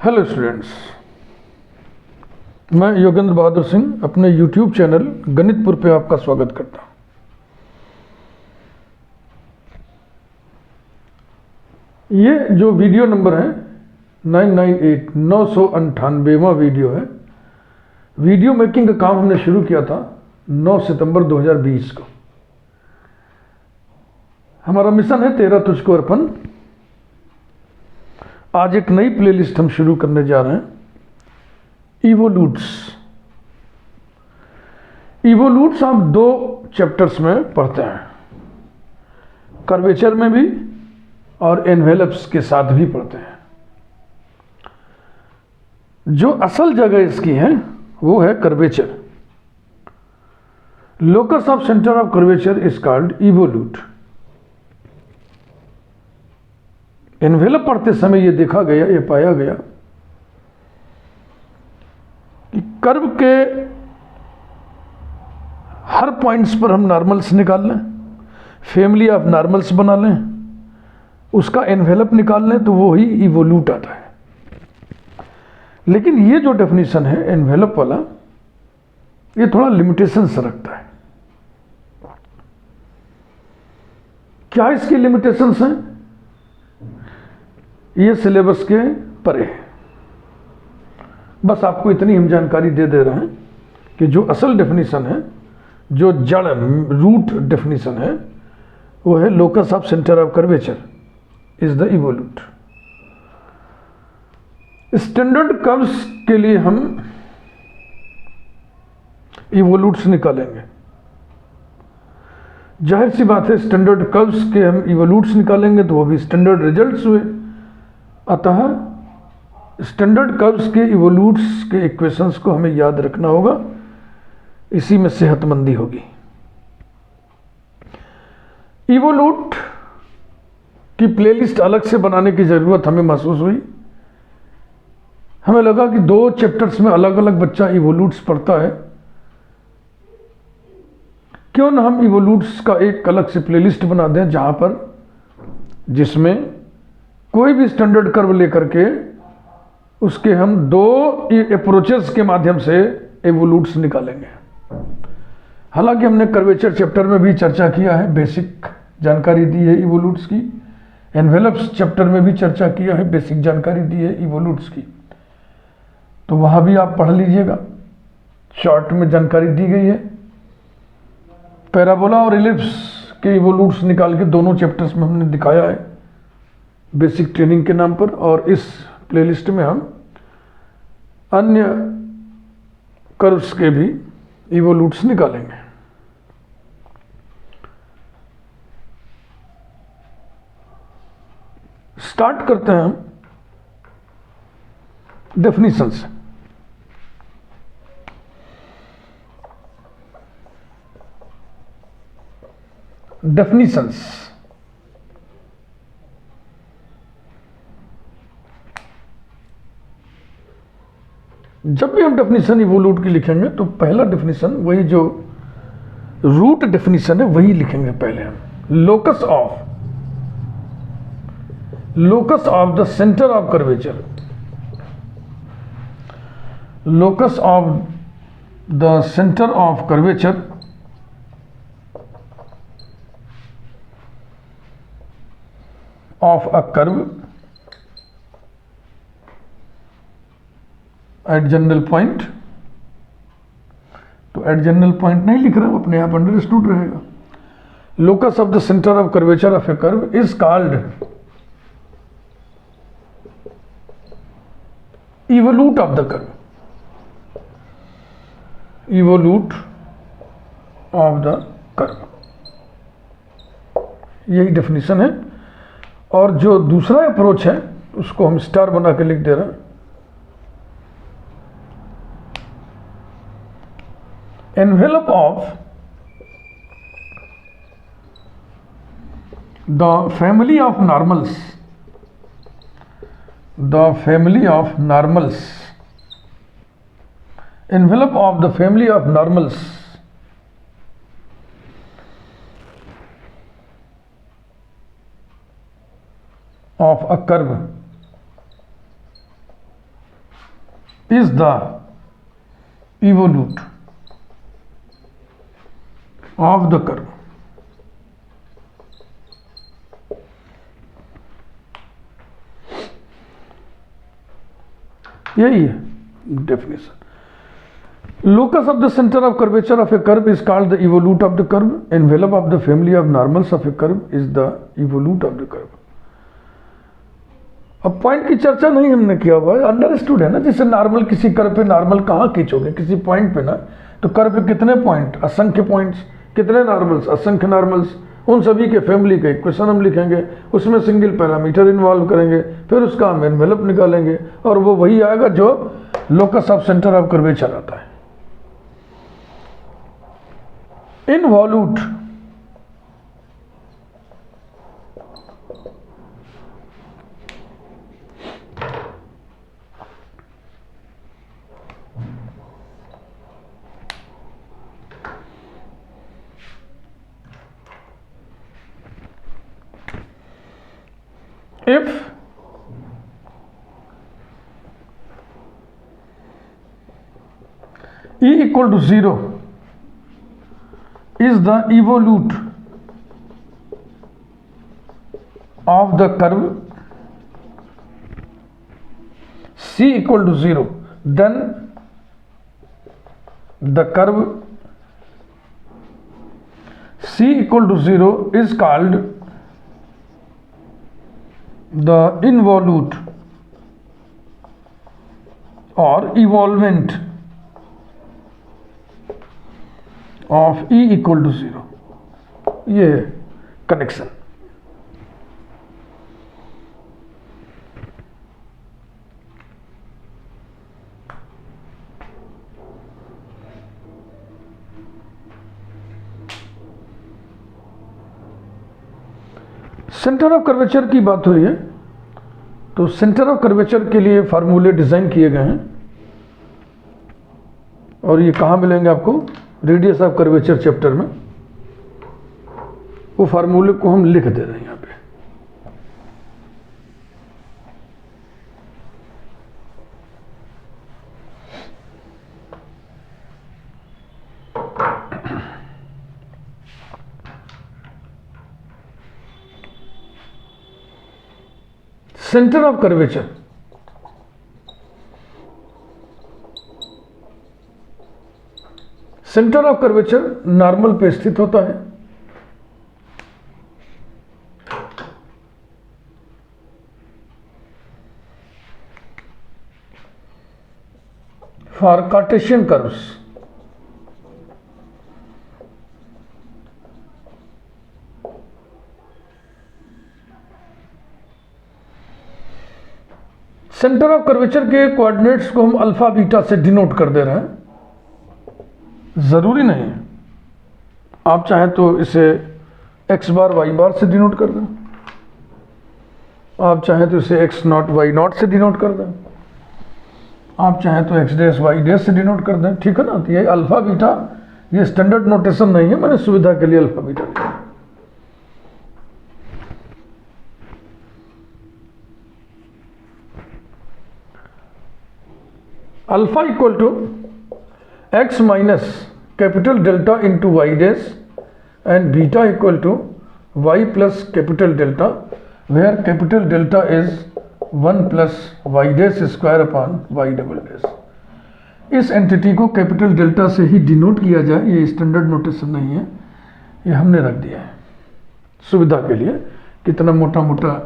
Hello students, मैं योगेंद्र बहादुर सिंह अपने YouTube channel गणितपुर पे आपका स्वागत करता हूँ। ये जो वीडियो नंबर है 998 998वां वीडियो है। वीडियो मेकिंग का काम हमने शुरू किया था 9 सितंबर 2020 को। हमारा मिशन है तेरा तुझको अर्पण। आज एक नई प्लेलिस्ट हम शुरू करने जा रहे हैं, इवोल्यूट्स। इवोल्यूट्स आप दो चैप्टर्स में पढ़ते हैं, कर्वेचर में भी और एनवेलप्स के साथ भी पढ़ते हैं। जो असल जगह इसकी है वो है curvature. Locus of centre of curvature is called evolute. Envelope पढ़ते समय ये देखा गया, ये पाया गया कि कर्व के हर पॉइंट्स पर हम नॉर्मल्स निकाल लें, फैमिली ऑफ नॉर्मल्स बना लें, उसका एनवेलप निकाल लें तो वो ही इवोल्यूट आता है। लेकिन ये जो डेफिनेशन है एनवेलप वाला, ये थोड़ा लिमिटेशंस रखता है। क्या इसकी लिमिटेशंस हैं? ये सिलेबस के परे है। बस आपको इतनी हम जानकारी दे रहे हैं कि जो असल डेफिनेशन है, जो जड़ रूट डेफिनेशन है, वो है locus of centre of curvature is the evolute. Standard curves के लिए हम इवोल्यूट्स निकालेंगे। जाहिर सी बात है, स्टैंडर्ड कर्व्स के हम इवोल्यूट्स निकालेंगे तो वो भी स्टैंडर्ड रिजल्ट्स हुए। अतः स्टैंडर्ड कर्व्स के इवोल्यूट्स के इक्वेशंस को हमें याद रखना होगा, इसी में सेहतमंदी होगी। इवोल्यूट की प्लेलिस्ट अलग से बनाने की ज़रूरत हमें महसूस हुई। हमें लगा कि दो चैप्टर्स में अलग अलग बच्चा इवोल्यूट्स पढ़ता है, क्यों ना हम इवोल्यूट्स का एक अलग से प्लेलिस्ट बना दें, जहां पर जिसमें कोई भी स्टैंडर्ड कर्व लेकर के उसके हम दो अप्रोचेस के माध्यम से इवोल्यूट्स निकालेंगे। हालांकि हमने कर्वेचर चैप्टर में भी चर्चा किया है, बेसिक जानकारी दी है इवोल्यूट्स की। एनवेलप्स चैप्टर में भी चर्चा किया है, बेसिक जानकारी दी है इवोल्यूट्स की। तो वहां भी आप पढ़ लीजिएगा, शॉर्ट में जानकारी दी गई है। पैराबोला और एलिप्स के इवोल्यूट्स निकाल के दोनों चैप्टर्स में हमने दिखाया है, बेसिक ट्रेनिंग के नाम पर। और इस प्लेलिस्ट में हम अन्य कर्व्स के भी इवोल्यूट्स निकालेंगे। स्टार्ट करते हैं हम डेफिनेशन से। डेफिनेशंस जब भी हम डेफिनेशन इवोल्यूट की लिखेंगे तो पहला डेफिनेशन, वही जो रूट डेफिनेशन है, वही लिखेंगे पहले हम। Locus of the centre of curvature. Locus of the centre of curvature of a curve at general point. तो एट जनरल पॉइंट नहीं लिख रहा हूं, अपने आप अंडरस्टूड रहेगा। Locus of the centre of curvature of A curve is called evolute of the curve. Evolute of the curve, यही definition है। और जो दूसरा अप्रोच है उसको हम स्टार बना के लिख दे रहे हैं। Envelope of the family of normals, envelope of the family of normals of a curve is the evolute of the curve. यही है definition. Locus of the center of curvature of a curve is called the evolute of the curve. Envelope of the family of normals of a curve is the evolute of the curve. अब point की चर्चा नहीं हमने किया हुआ है, understood है ना. जैसे नॉर्मल, किसी कर्व पे नॉर्मल कहाँ खींचोगे, किसी पॉइंट पे ना, तो कर्व पे कितने पॉइंट, असंख्य पॉइंट्स, कितने नॉर्मल्स, असंख्य नॉर्मल्स, उन सभी के फैमिली का इक्वेशन हम लिखेंगे, उसमें सिंगल पैरामीटर इन्वॉल्व करेंगे, फिर उसका हम एनवेलप निकालेंगे और वो वही आएगा जो locus of centre of curvature आता है. Involute if E equal to 0 is the evolute of the curve, C equal to 0, then the curve C equal to 0 is called the involute or evolvent of E equal to 0. ये connection. Centre of curvature की बात हुई है, तो centre of curvature के लिए फार्मूले design किए गए हैं और ये कहाँ मिलेंगे आपको, रेडियस ऑफ कर्वेचर चैप्टर में. वो फार्मूले को हम लिख दे रहे हैं यहाँ पे. Centre of curvature centre of curvature normal पे स्थित होता है. For Cartesian curves centre of curvature के कोऑर्डिनेट्स को हम अल्फा बीटा से डिनोट कर दे रहे हैं. ज़रूरी नहीं है, आप चाहें तो इसे एक्स बार वाई बार से डिनोट कर दें, आप चाहें तो इसे एक्स नॉट वाई नॉट से डिनोट कर दें, आप चाहें तो एक्स डैश वाई डैश से डिनोट कर दें. ठीक है ना. तो ये अल्फा बीटा ये स्टैंडर्ड नोटेशन नहीं है, मैंने सुविधा के लिए अल्फा बीटा लिया. Alpha equal to x minus capital delta into y dash and beta equal to y plus capital delta, where capital delta is 1 plus y dash square upon y double dash. इस entity को capital delta से ही denote किया जाए, ये standard notation नहीं है, ये हमने रख दिया है सुविधा के लिए. कितना मोटा मोटा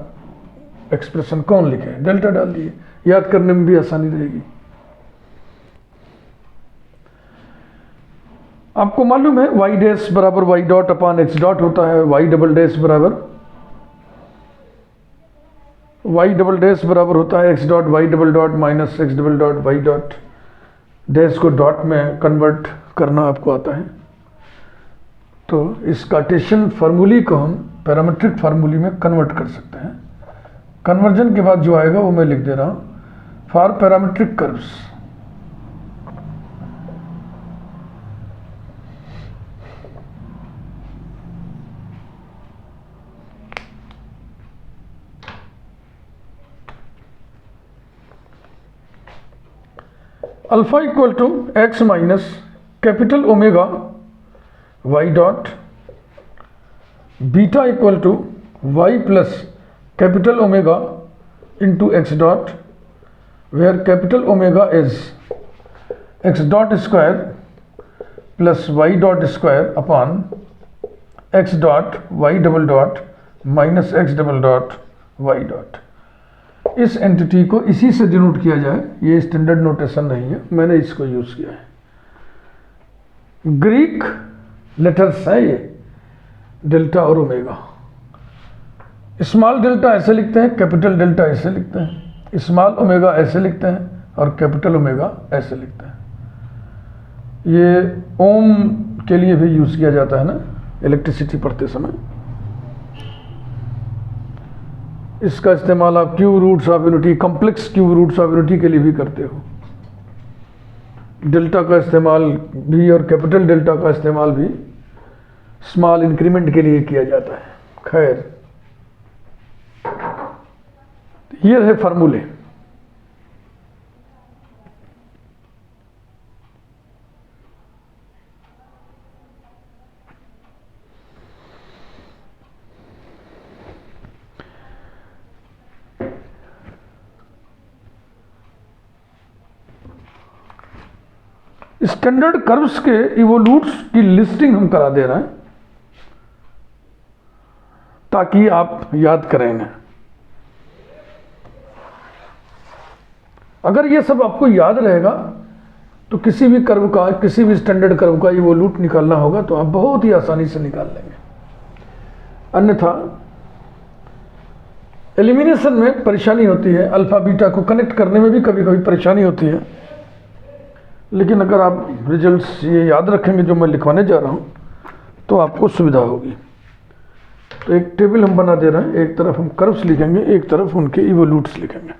एक्सप्रेशन कौन लिखे, डेल्टा डाल दिए, याद करने में भी आसानी रहेगी. आपको मालूम है y डैश बराबर y डॉट अपान x डॉट होता है, y डबल डैश बराबर y डबल डैश बराबर होता है x dot y double dot minus x double dot y dot. Dash co dot में कन्वर्ट करना आपको आता है. तो इस कार्टेशियन फार्मूली को हम पैरामेट्रिक फार्मूली में कन्वर्ट कर सकते हैं. कन्वर्जन के बाद जो आएगा वो मैं लिख दे रहा हूँ. For parametric curves alpha equal to x minus capital omega y dot, beta equal to y plus capital omega into x dot, where capital omega is x dot square plus y dot square upon x dot y double dot minus x double dot y dot. इस entity को इसी से denote किया जाए, ये standard notation नहीं है, मैंने इसको यूज किया है। ग्रीक लेटर्स है ये, डेल्टा और ओमेगा। स्मॉल डेल्टा ऐसे लिखते हैं, कैपिटल डेल्टा ऐसे लिखते हैं, स्मॉल ओमेगा ऐसे लिखते हैं और कैपिटल ओमेगा ऐसे लिखते हैं। ये ओम के लिए भी यूज किया जाता है ना, इलेक्ट्रिसिटी पढ़ते समय। इसका इस्तेमाल आप cube roots of unity, complex cube roots of unity के लिए भी करते हो। डेल्टा का इस्तेमाल भी और कैपिटल डेल्टा का इस्तेमाल भी स्मॉल इंक्रीमेंट के लिए किया जाता है। खैर, ये रहे फार्मूले। स्टैंडर्ड कर्व्स के इवोल्यूट्स की लिस्टिंग हम करा दे रहे हैं ताकि आप याद करें इन्हें। अगर ये सब आपको याद रहेगा तो किसी भी कर्व का, किसी भी स्टैंडर्ड कर्व का इवोल्यूट निकालना होगा तो आप बहुत ही आसानी से निकाल लेंगे। अन्यथा एलिमिनेशन में परेशानी होती है, अल्फा बीटा को कनेक्ट करने में भी कभी कभी परेशानी होती है। लेकिन अगर आप रिजल्ट्स ये याद रखेंगे जो मैं लिखवाने जा रहा हूँ तो आपको सुविधा होगी। तो एक टेबल हम बना दे रहे हैं, एक तरफ हम कर्व्स लिखेंगे, एक तरफ उनके इवोल्यूट्स लिखेंगे।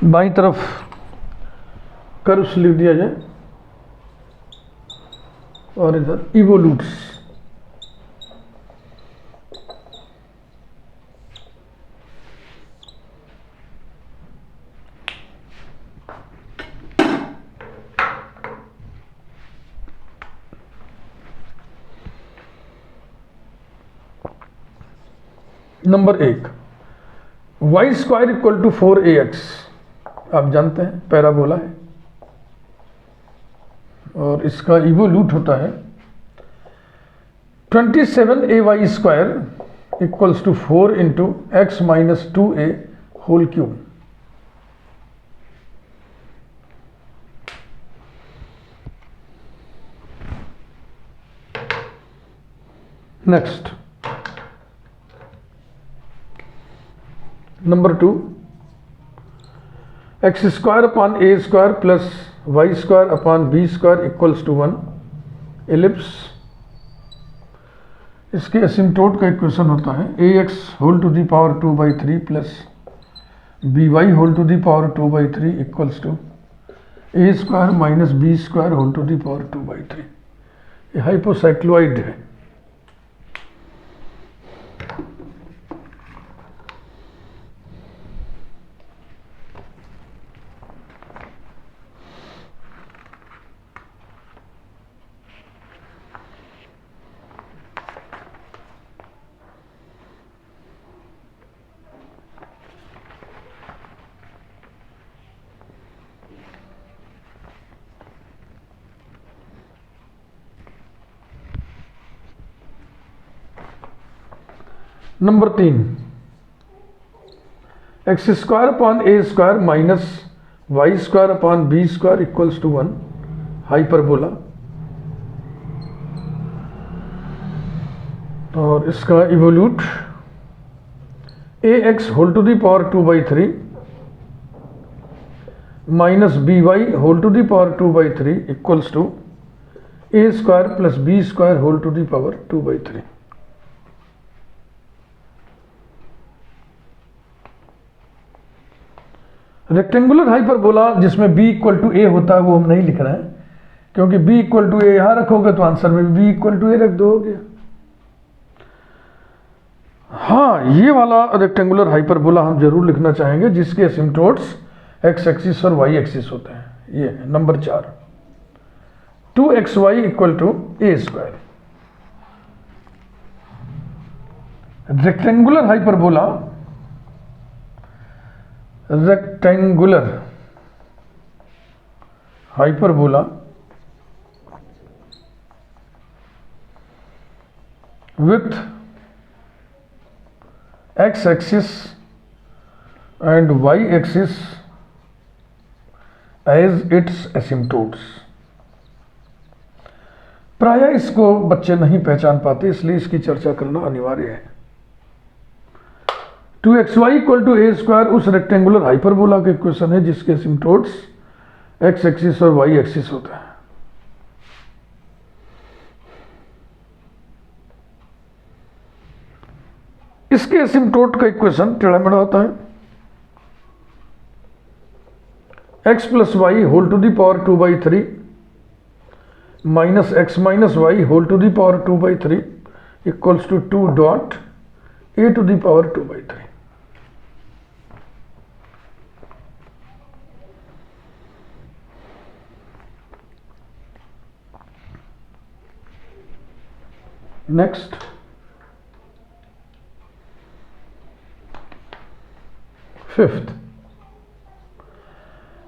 बाईं तरफ कर्व्स लिख दिया जाए और इधर evolutes. Number 1, Y square equal to 4ax, आप जानते हैं पैराबोला है और इसका इवोल्यूट होता है 27ay square equals to 4 into X minus 2a whole cube. Next, number 2, X square upon A square plus Y square upon B square equals to 1 ellipse. इसके asymptote का इक्वेशन होता है A x whole to the power 2/3 plus B Y whole to the power 2/3 equals to A square minus B square whole to the power 2/3। ये hypocycloid है। Number 3, x square upon A square minus y square upon B square equals to 1 hyperbola. और इसका evolute a x whole to the power 2/3 minus b Y whole to the power 2/3 equals to A square plus b square whole to the power 2/3। Rectangular hyperbola जिसमें b equal to a होता है वो हम नहीं लिख रहे हैं, क्योंकि b इक्वल टू ए यहां रखोगे तो आंसर में b इक्वल टू ए रख दो, हो गया। हाँ, ये वाला रेक्टेंगुलर हाइपरबोला हम जरूर लिखना चाहेंगे जिसके एसिम्प्टोट्स x एक्सिस और y एक्सिस होते हैं। ये number 4, 2xy equal to A square. Rectangular hyperbola, rectangular hyperbola with x axis and y axis as its asymptotes। प्रायः इसको बच्चे नहीं पहचान पाते, इसलिए इसकी चर्चा करना अनिवार्य है। 2xy equal to A square उस रेक्टेंगुलर हाइपरबोला का इक्वेशन है जिसके एसिम्प्टोट्स x एक्सिस और y एक्सिस होता है। इसके एसिम्प्टोट का इक्वेशन टेढ़ा मेढ़ा होता है, x plus y whole to the power 2/3 minus x minus y whole to the power 2/3 equals to 2 dot a to the power 2/3। Next, fifth,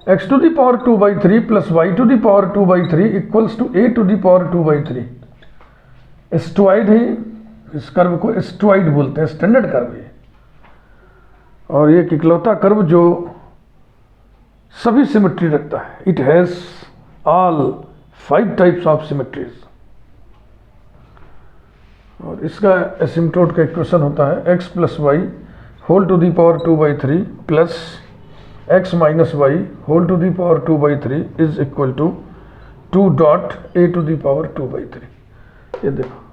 x to the power 2/3 plus y to the power 2/3 equals to a to the power 2/3। Astroid है, इस curve को एस्टुआइड बोलते हैं, standard curve है, और ये एक इकलौता कर्व जो सभी सिमेट्री रखता है। It has all 5 types of symmetries, और इसका एसिम्प्टोट का इक्वेशन होता है x plus y whole to the power 2/3 plus x minus y whole to the power 2/3 is equal to 2 dot a to the power 2/3। ये देखो,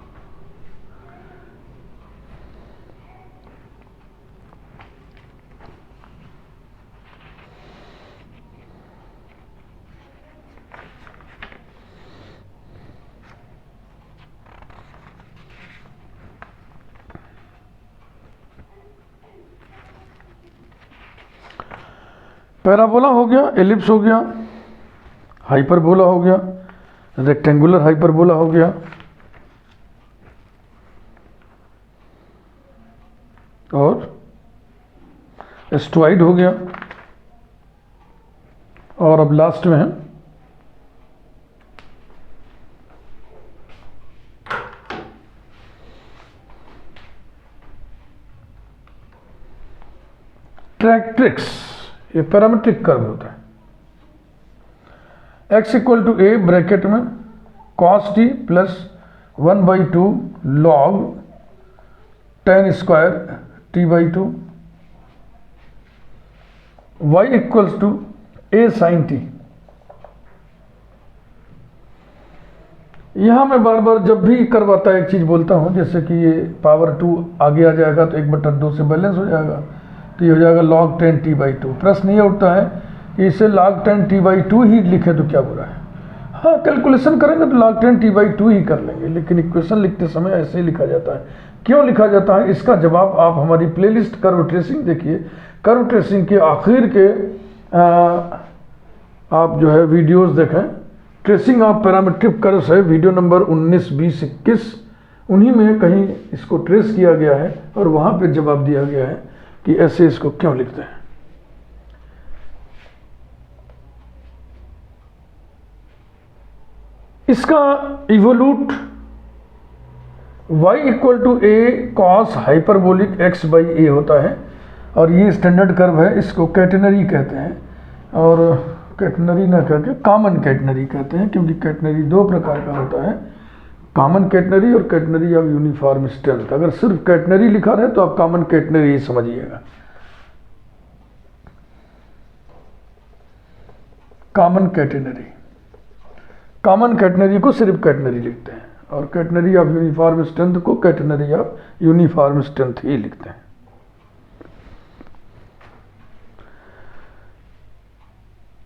parabola हो गया, ellipse हो गया, हाइपरबोला हो गया, रेक्टेंगुलर हाइपरबोला हो गया, और एस्टुआइड हो गया, और अब लास्ट में है ट्रैक्ट्रिक्स। ये पैरामेट्रिक कर्व होता है। x equal to a bracket में cos t plus 1/2 log tan square t/2, y equals to a sin t। यहां मैं बार बार जब भी करवाता है एक चीज बोलता हूं, जैसे कि ये पावर 2 आगे आ जाएगा तो 1/2 से बैलेंस हो जाएगा, तो ये हो जाएगा log 10 t/2। प्रश्न ये उठता है कि इसे log 10 t/2 ही लिखे तो क्या बुरा है। हाँ, कैलकुलेशन करेंगे तो log 10 t/2 ही कर लेंगे, लेकिन इक्वेशन लिखते समय ऐसे ही लिखा जाता है। क्यों लिखा जाता है, इसका जवाब आप हमारी प्लेलिस्ट कर्व ट्रेसिंग देखिए। कर्व ट्रेसिंग के आखिर के आप जो है वीडियोस देखें, ट्रेसिंग ऑफ पैरामेट्रिक कर्व्स है, वीडियो नंबर 19, 20, 21, उन्हीं में कहीं इसको ट्रेस किया गया है और वहाँ पे जवाब दिया गया है कि ऐसे इसको क्यों लिखते हैं। इसका evolute y equal to a cos hyperbolic x/a होता है, और ये स्टैंडर्ड कर्व है, इसको कैटेनरी कहते हैं, और कैटेनरी ना कहकर कॉमन कैटेनरी कहते हैं, क्योंकि कैटेनरी 2 प्रकार का होता है, कॉमन कैटेनरी और कैटेनरी ऑफ यूनिफॉर्म स्ट्रेंथ। अगर सिर्फ कैटेनरी लिखा रहे तो आप कॉमन कैटेनरी ही समझिएगा। कॉमन कैटेनरी, कॉमन कैटेनरी को सिर्फ कैटेनरी लिखते हैं, और कैटेनरी ऑफ यूनिफॉर्म स्ट्रेंथ को कैटेनरी ऑफ यूनिफॉर्म स्ट्रेंथ ही लिखते हैं।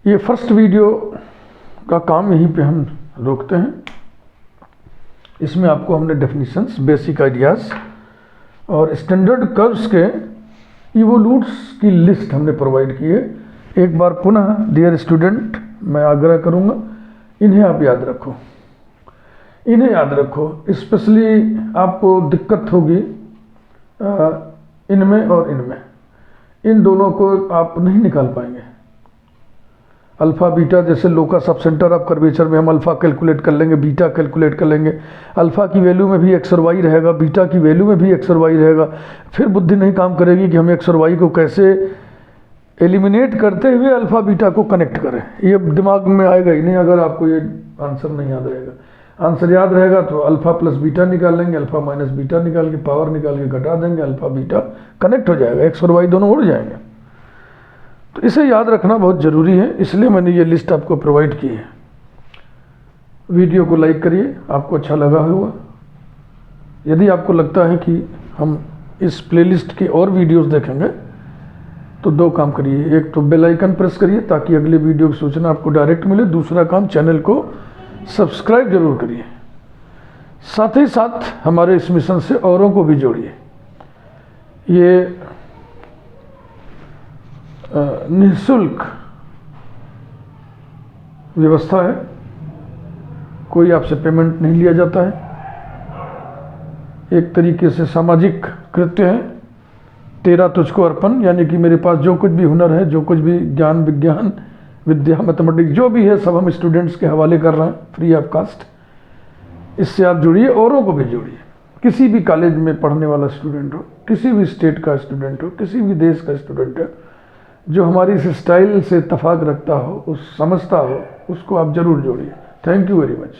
ये फर्स्ट वीडियो का काम यहीं पे हम रोकते हैं। इसमें आपको हमने डेफिनेशंस, बेसिक आइडियाज़ और स्टैंडर्ड कर्व्स के इवोल्यूट्स की लिस्ट हमने प्रोवाइड की है। एक बार पुनः डियर स्टूडेंट मैं आग्रह करूँगा, इन्हें आप याद रखो, इन्हें याद रखो। स्पेशली आपको दिक्कत होगी इनमें और इनमें, इन दोनों को आप नहीं निकाल पाएंगे। अल्फ़ा बीटा, जैसे locus of centre of curvature में हम अल्फ़ा कैलकुलेट कर लेंगे, बीटा कैलकुलेट कर लेंगे। अल्फ़ा की वैल्यू में भी एक्स और वाई रहेगा, बीटा की वैल्यू में भी एक्स और वाई रहेगा। फिर बुद्धि नहीं काम करेगी कि हम एक्स और वाई को कैसे एलिमिनेट करते हुए अल्फ़ा बीटा को कनेक्ट करें, ये दिमाग में आएगा ही नहीं अगर आपको ये आंसर नहीं याद रहेगा। आंसर याद रहेगा तो अल्फ़ा प्लस बीटा निकाल लेंगे, अल्फ़ा माइनस बीटा निकाल के पावर निकाल के घटा देंगे, अल्फ़ा बीटा कनेक्ट हो जाएगा, एक्स और वाई दोनों उड़ जाएंगे। तो इसे याद रखना बहुत ज़रूरी है, इसलिए मैंने ये लिस्ट आपको प्रोवाइड की है। वीडियो को लाइक करिए, आपको अच्छा लगा होगा। यदि आपको लगता है कि हम इस प्लेलिस्ट के और वीडियोस देखेंगे तो दो काम करिए, एक तो बेल आइकन प्रेस करिए ताकि अगले वीडियो की सूचना आपको डायरेक्ट मिले, दूसरा काम चैनल को सब्सक्राइब जरूर करिए। साथ ही साथ हमारे इस मिशन से औरों को भी जोड़िए। ये निःशुल्क व्यवस्था है, कोई आपसे पेमेंट नहीं लिया जाता है, एक तरीके से सामाजिक कृत्य है। तेरा तुझको अर्पण, यानी कि मेरे पास जो कुछ भी हुनर है, जो कुछ भी ज्ञान, विज्ञान, विद्या, मैथमेटिक्स जो भी है, सब हम स्टूडेंट्स के हवाले कर रहे हैं फ्री ऑफ कास्ट। इससे आप जुड़िए, औरों को भी जोड़िए। किसी भी कॉलेज में पढ़ने वाला स्टूडेंट हो, किसी भी स्टेट का स्टूडेंट हो, किसी भी देश का स्टूडेंट है, जो हमारी इस स्टाइल से इत्तेफाक रखता हो, उस समझता हो, उसको आप जरूर जोड़िए। Thank you very much.